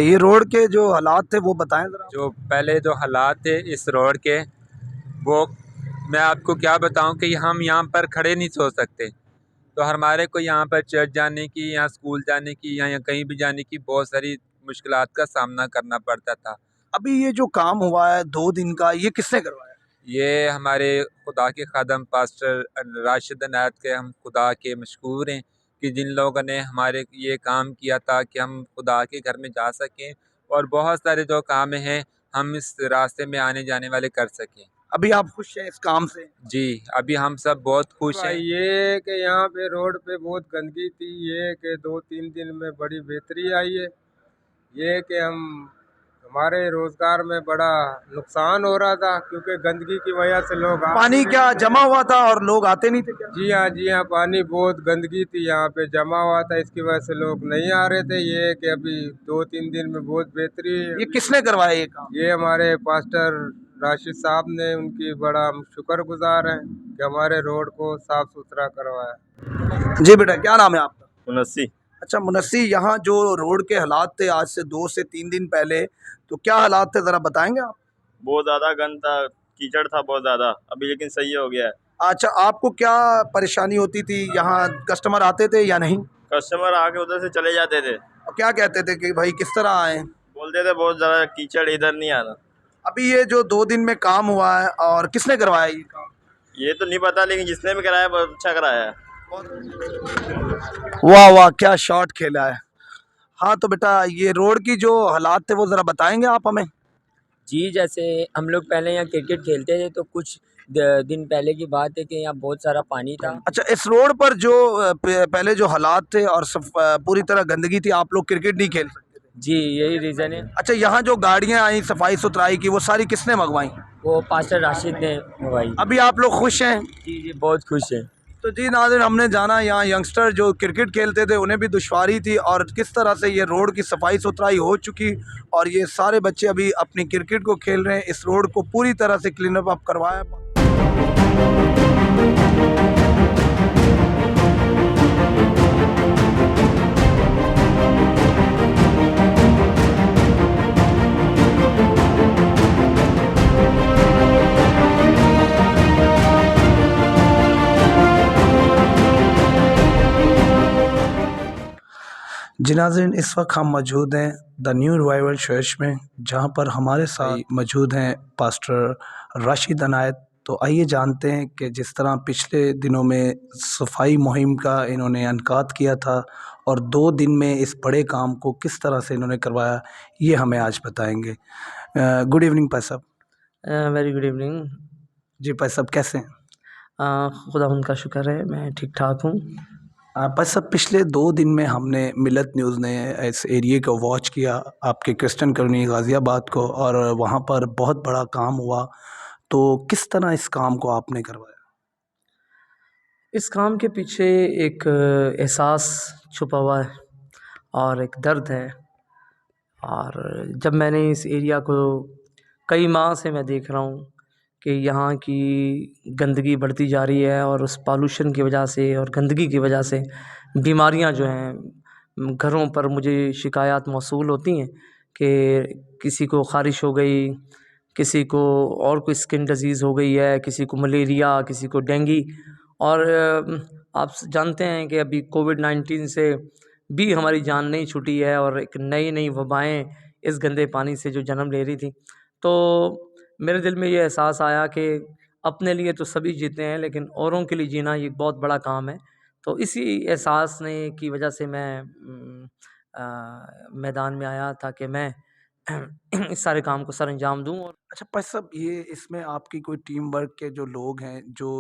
ये रोड के जो हालात थे वो बताएं ज़रा। जो पहले जो हालात थे इस रोड के, वो मैं आपको क्या बताऊं कि हम यहाँ पर खड़े नहीं सो सकते। तो हमारे को यहाँ पर चर्च जाने की या स्कूल जाने की या कहीं भी जाने की बहुत सारी मुश्किलात का सामना करना पड़ता था। अभी ये जो काम हुआ है 2 दिन का, ये किसने करवाया? ये हमारे खुदा के खादम पास्टर राशिद अनायत के हम खुदा के मशकूर हैं कि जिन लोगों ने हमारे ये काम किया था कि हम खुदा के घर में जा सकें और बहुत सारे जो काम हैं हम इस रास्ते में आने जाने वाले कर सकें। अभी आप खुश हैं इस काम से? जी, अभी हम सब बहुत खुश हैं। ये कि यहाँ पे रोड पे बहुत गंदगी थी, ये कि 2-3 दिन में बड़ी बेहतरी आई है। ये कि हमारे रोजगार में बड़ा नुकसान हो रहा था क्योंकि गंदगी की वजह से लोग पानी क्या जमा हुआ था और लोग आते नहीं थे क्या? जी हाँ, पानी बहुत गंदगी थी यहाँ पे जमा हुआ था, इसकी वजह से लोग नहीं आ रहे थे। ये कि अभी 2-3 दिन में बहुत बेहतरी है। ये किसने करवाया ये काम? ये हमारे पास्टर राशिद साहब ने, उनकी बड़ा हम शुक्रगुजार हैं कि हमारे रोड को साफ सुथरा करवाया। जी बेटा, क्या नाम है आपका? मुनस्सी। अच्छा मुनस्सी, यहाँ जो रोड के हालात थे आज से 2 से 3 दिन पहले, तो क्या हालात थे ज़रा बताएंगे आप? बहुत ज़्यादा गंद था, कीचड़ था बहुत ज़्यादा, अभी लेकिन सही हो गया है। अच्छा, आपको क्या परेशानी होती थी? यहाँ कस्टमर आते थे या नहीं? कस्टमर आके उधर से चले जाते थे, और क्या कहते थे कि भाई किस तरह आए? बोलते थे बहुत ज़्यादा कीचड़, इधर नहीं आना। अभी ये जो 2 दिन में काम हुआ है, और किसने करवाया ये काम? ये तो नहीं पता, लेकिन जिसने भी कराया बहुत अच्छा कराया है। वाह वाह, क्या शॉट खेला है। हाँ तो बेटा, ये रोड की जो हालात थे वो ज़रा बताएंगे आप हमें? जी, जैसे हम लोग पहले यहाँ क्रिकेट खेलते थे तो कुछ दिन पहले की बात है कि यहाँ बहुत सारा पानी था। अच्छा, इस रोड पर जो पहले जो हालात थे और पूरी तरह गंदगी थी, आप लोग क्रिकेट नहीं खेल सकते थे? जी, यही रीज़न है। अच्छा, यहाँ जो गाड़ियाँ आई सफाई सुथराई की, वो सारी किसने मंगवाई? वो पास्टर राशिद ने मंगवाई। अभी आप लोग खुश हैं? जी जी, बहुत खुश हैं। तो जी नाज़रीन, हमने जाना यहाँ यंगस्टर जो क्रिकेट खेलते थे उन्हें भी दुश्वारी थी, और किस तरह से ये रोड की सफाई सुथराई हो चुकी, और ये सारे बच्चे अभी अपनी क्रिकेट को खेल रहे हैं। इस रोड को पूरी तरह से क्लीन अप करवाया। जी नाज़रीन, इस वक्त हम मौजूद हैं द न्यू रिवाइवल चर्च में, जहाँ पर हमारे साथ मौजूद हैं पास्टर राशिद अनायत। तो आइए जानते हैं कि जिस तरह पिछले दिनों में सफाई मुहिम का इन्होंने इनकाद किया था और 2 दिन में इस बड़े काम को किस तरह से इन्होंने करवाया, ये हमें आज बताएंगे। गुड इवनिंग पास साहब। Very good evening. जी पास साहब, कैसे हैं? खुदा उनका शुक्र है, मैं ठीक ठाक हूँ। बस सब पिछले 2 दिन में हमने मिलत न्यूज़ ने इस एरिए को वॉच किया, आपके क्रिश्चियन कॉलोनी गाज़ियाबाद को, और वहाँ पर बहुत बड़ा काम हुआ। तो किस तरह इस काम को आपने करवाया? इस काम के पीछे एक एहसास छुपा हुआ है और एक दर्द है। और जब मैंने इस एरिया को कई माह से मैं देख रहा हूँ कि यहाँ की गंदगी बढ़ती जा रही है, और उस पॉल्यूशन की वजह से और गंदगी की वजह से बीमारियाँ जो हैं घरों पर मुझे शिकायत मौसूल होती हैं कि किसी को ख़ारिश हो गई, किसी को और कोई स्किन डिजीज़ हो गई है, किसी को मलेरिया, किसी को डेंगू। और आप जानते हैं कि अभी कोविड-19 से भी हमारी जान नहीं छूटी है, और एक नई-नई वबाएँ इस गंदे पानी से जो जन्म ले रही थी। तो मेरे दिल में ये एहसास आया कि अपने लिए तो सभी जीते हैं, लेकिन औरों के लिए जीना ये बहुत बड़ा काम है। तो इसी एहसास ने की वजह से मैं मैदान में आया था कि मैं इस सारे काम को सरअंजाम दूँ। और अच्छा पास साहब, ये इसमें आपकी कोई टीम वर्क के जो लोग हैं जो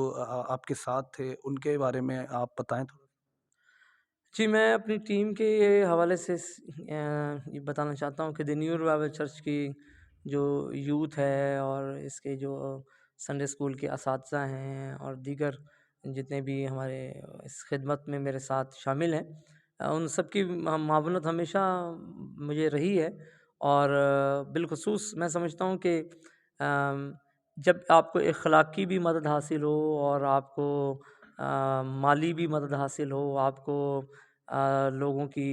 आपके साथ थे, उनके बारे में आप बताएं थोड़ा? जी, मैं अपनी टीम के हवाले से ये बताना चाहता हूँ कि द न्यू रिवाइवल चर्च की जो यूथ है और इसके जो संडे स्कूल के असातिज़ा हैं और दीगर जितने भी हमारे इस खिदमत में मेरे साथ शामिल हैं, उन सब की मावनत हमेशा मुझे रही है। और बिलख़ुसूस मैं समझता हूँ कि जब आपको इख़लाक़ी भी मदद हासिल हो और आपको माली भी मदद हासिल हो, आपको लोगों की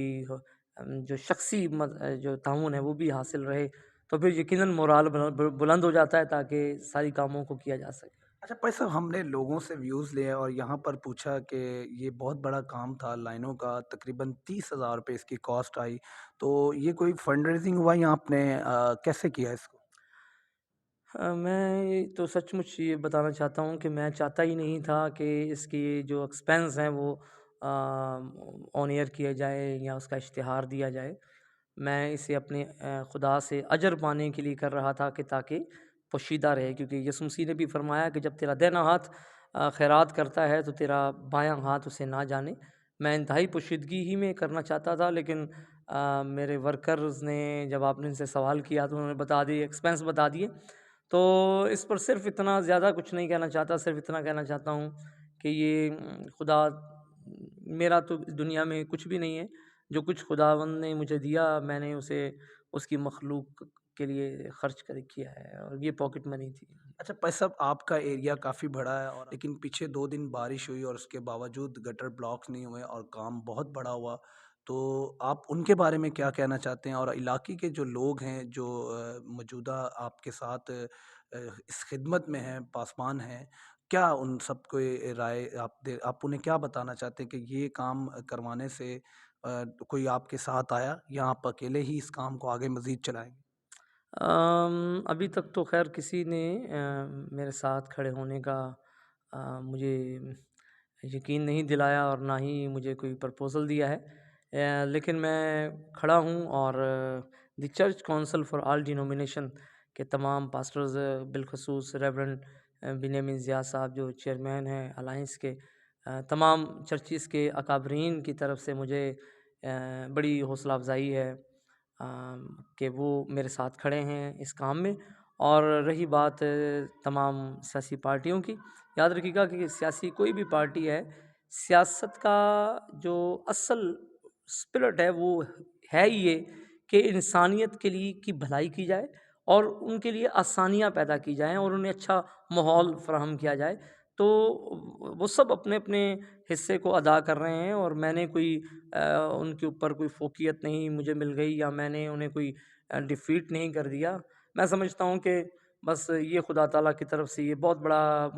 जो शख्सी जो ताउन है वो भी हासिल रहे, तो फिर यकीनन मोराल बुलंद हो जाता है ताकि सारी कामों को किया जा सके। अच्छा भाई साहब, हमने लोगों से व्यूज़ लिए और यहाँ पर पूछा कि ये बहुत बड़ा काम था लाइनों का, तकरीबन 30,000 रुपये इसकी कॉस्ट आई। तो ये कोई फंड रेजिंग हुआ या आपने कैसे किया इसको? मैं ये तो सचमुच ये बताना चाहता हूँ कि मैं चाहता ही नहीं था कि इसकी जो एक्सपेंस हैं वो ऑन एयर किया जाए या उसका इश्तिहार दिया जाए। मैं इसे अपने खुदा से अजर पाने के लिए कर रहा था कि ताकि पोशीदा रहे, क्योंकि यीशु मसीह ने भी फरमाया कि जब तेरा दाहिना हाथ खैरात करता है तो तेरा बायां हाथ उसे ना जाने। मैं इंतहाई पोशीदगी ही में करना चाहता था, लेकिन मेरे वर्कर्स ने जब आपने इनसे सवाल किया तो उन्होंने बता दिए, एक्सपेंस बता दिए। तो इस पर सिर्फ़ इतना ज़्यादा कुछ नहीं कहना चाहता, सिर्फ़ इतना कहना चाहता हूँ कि ये खुदा मेरा तो इस दुनिया में कुछ भी नहीं है। जो कुछ खुदावंद ने मुझे दिया मैंने उसे उसकी मखलूक के लिए खर्च कर किया है, और ये पॉकेट मनी थी। अच्छा भाई साहब, आपका एरिया काफ़ी बड़ा है और लेकिन पीछे 2 दिन बारिश हुई और उसके बावजूद गटर ब्लॉक्स नहीं हुए और काम बहुत बड़ा हुआ। तो आप उनके बारे में क्या कहना चाहते हैं? और इलाके के जो लोग हैं जो मौजूदा आपके साथ इस खिदमत में हैं, पासबान हैं, क्या उन सबको ये राय आप उन्हें क्या बताना चाहते हैं कि ये काम करवाने से कोई आपके साथ आया या आप अकेले ही इस काम को आगे मज़ीद चलाएँगे? अभी तक तो ख़ैर किसी ने मेरे साथ खड़े होने का मुझे यकीन नहीं दिलाया और ना ही मुझे कोई प्रपोज़ल दिया है। लेकिन मैं खड़ा हूँ और the church council for all denomination के तमाम पास्टर्स, बिलख़ुसूस रेवरेंड बिन्यामीन ज़िया साहब जो चेयरमैन हैं अलायंस के, तमाम चर्चिज़ के अकाबरीन की तरफ से मुझे बड़ी हौसला अफ़ज़ाई है कि वो मेरे साथ खड़े हैं इस काम में। और रही बात तमाम सियासी पार्टियों की, याद रखिएगा कि सियासी कोई भी पार्टी है, सियासत का जो असल स्पिरिट है वो है ही ये कि इंसानियत के लिए की भलाई की जाए और उनके लिए आसानियाँ पैदा की जाएँ और उन्हें अच्छा माहौल फ़राहम किया जाए। तो वो सब अपने-अपने हिस्से को अदा कर रहे हैं और मैंने कोई उनके ऊपर कोई फ़ोकियत नहीं मुझे मिल गई या मैंने उन्हें कोई डिफ़ीट नहीं कर दिया। मैं समझता हूँ कि बस ये खुदा ताला की तरफ से ये बहुत बड़ा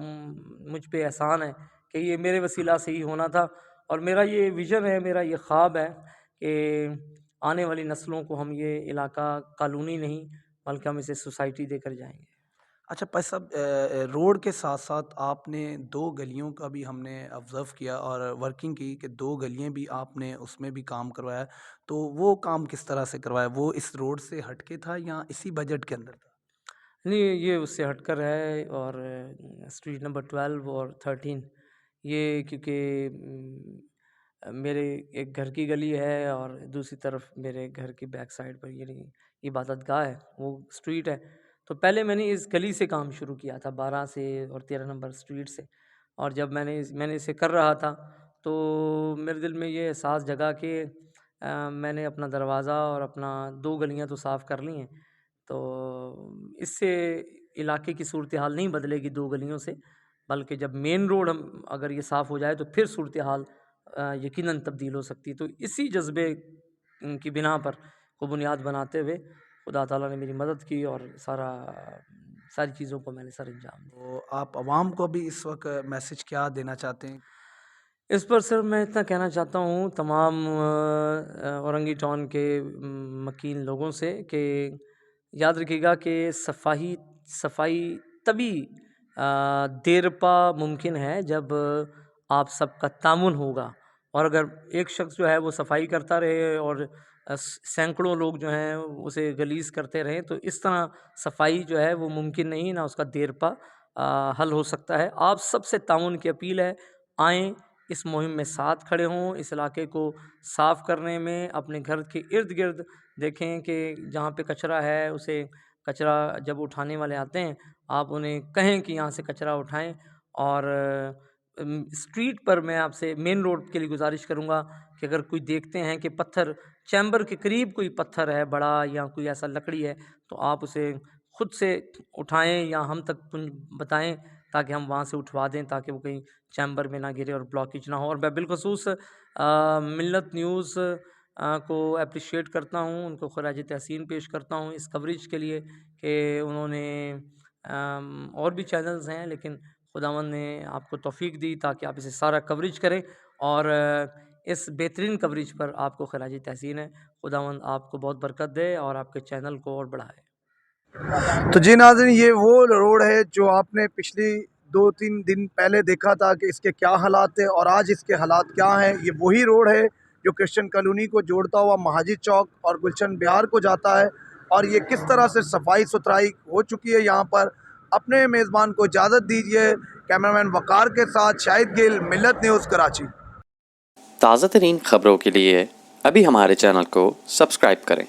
मुझ पे एहसान है कि ये मेरे वसीला से ही होना था। और मेरा ये विज़न है, मेरा ये ख़्वाब है कि आने वाली नस्लों को हम ये इलाका कॉलोनी नहीं बल्कि हम इसे सोसाइटी देकर जाएँगे। अच्छा भाई साहब, रोड के साथ-साथ आपने 2 गलियों का भी हमने ऑब्ज़र्व किया और वर्किंग की कि 2 गलियाँ भी आपने उसमें भी काम करवाया। तो वो काम किस तरह से करवाया? वो इस रोड से हट के था या इसी बजट के अंदर था? नहीं, ये उससे हटकर है और स्ट्रीट नंबर 12 और 13 ये, क्योंकि मेरे एक घर की गली है और दूसरी तरफ मेरे घर की बैक साइड पर ये इबादतगाह है, वो स्ट्रीट है। तो पहले मैंने इस गली से काम शुरू किया था, 12 से और 13 नंबर स्ट्रीट से। और जब मैंने इसे कर रहा था तो मेरे दिल में ये एहसास जगा कि मैंने अपना दरवाज़ा और अपना 2 गलियाँ तो साफ़ कर ली हैं, तो इससे इलाके की सूरत-ए-हाल नहीं बदलेगी 2 गलियों से, बल्कि जब मेन रोड हम अगर ये साफ़ हो जाए तो फिर सूरत-ए-हाल यकीनन तब्दील हो सकती है। तो इसी जज़्बे की बिना पर को बुनियाद बनाते हुए खुदा ताला ने मेरी मदद की और सारी चीज़ों को मैंने सरअंजाम दिया। तो आप अवाम को भी इस वक़्त मैसेज क्या देना चाहते हैं? इस पर सिर्फ मैं इतना कहना चाहता हूँ तमाम औरंगी टाउन के मकीन लोगों से कि याद रखिएगा कि सफाई सफाई तभी देरपा मुमकिन है जब आप सबका तामुन होगा। और अगर एक शख्स जो है वो सफाई करता रहे और सैकड़ों लोग जो हैं उसे गलीज़ करते रहें, तो इस तरह सफाई जो है वो मुमकिन नहीं, ना उसका देरपा हल हो सकता है। आप सबसे ताउन की अपील है, आएँ इस मुहिम में साथ खड़े हों, इस इलाके को साफ़ करने में अपने घर के इर्द-गिर्द देखें कि जहाँ पे कचरा है उसे कचरा जब उठाने वाले आते हैं, आप उन्हें कहें कि यहाँ से कचरा उठाएँ। और स्ट्रीट पर मैं आपसे मेन रोड के लिए गुज़ारिश करूँगा कि अगर कोई देखते हैं कि पत्थर चैम्बर के करीब कोई पत्थर है बड़ा या कोई ऐसा लकड़ी है, तो आप उसे खुद से उठाएँ या हम तक बताएँ ताकि हम वहाँ से उठवा दें, ताकि वो कहीं चैम्बर में ना गिरे और ब्लॉकेज ना हो। और मैं बिलख़ुसूस मिल्लत न्यूज़ को अप्रिशिएट करता हूँ, उनको खराज तहसीन पेश करता हूँ इस कवरेज के लिए कि उन्होंने और भी चैनल्स हैं लेकिन खुदावंद ने आपको तौफीक दी ताकि आप इसे सारा कवरेज करें और इस बेहतरीन कवरेज पर आपको खराज तहसीन है। खुदावंद आपको बहुत बरकत दे और आपके चैनल को और बढ़ाए। तो जी नाज़रीन, ये वो रोड है जो आपने पिछली 2-3 दिन पहले देखा था कि इसके क्या हालात थे और आज इसके हालात क्या हैं। ये वही रोड है जो क्रिश्चियन कॉलोनी को जोड़ता हुआ महाजिर चौक और गुलशन बिहार को जाता है और ये किस तरह से सफाई सुथराई हो चुकी है यहाँ पर। अपने मेज़बान को इजाज़त दीजिए। कैमरामैन वकार के साथ शाहिद गिल, मिल्लत न्यूज़, कराची। ताज़ा तरीन खबरों के लिए अभी हमारे चैनल को सब्सक्राइब करें।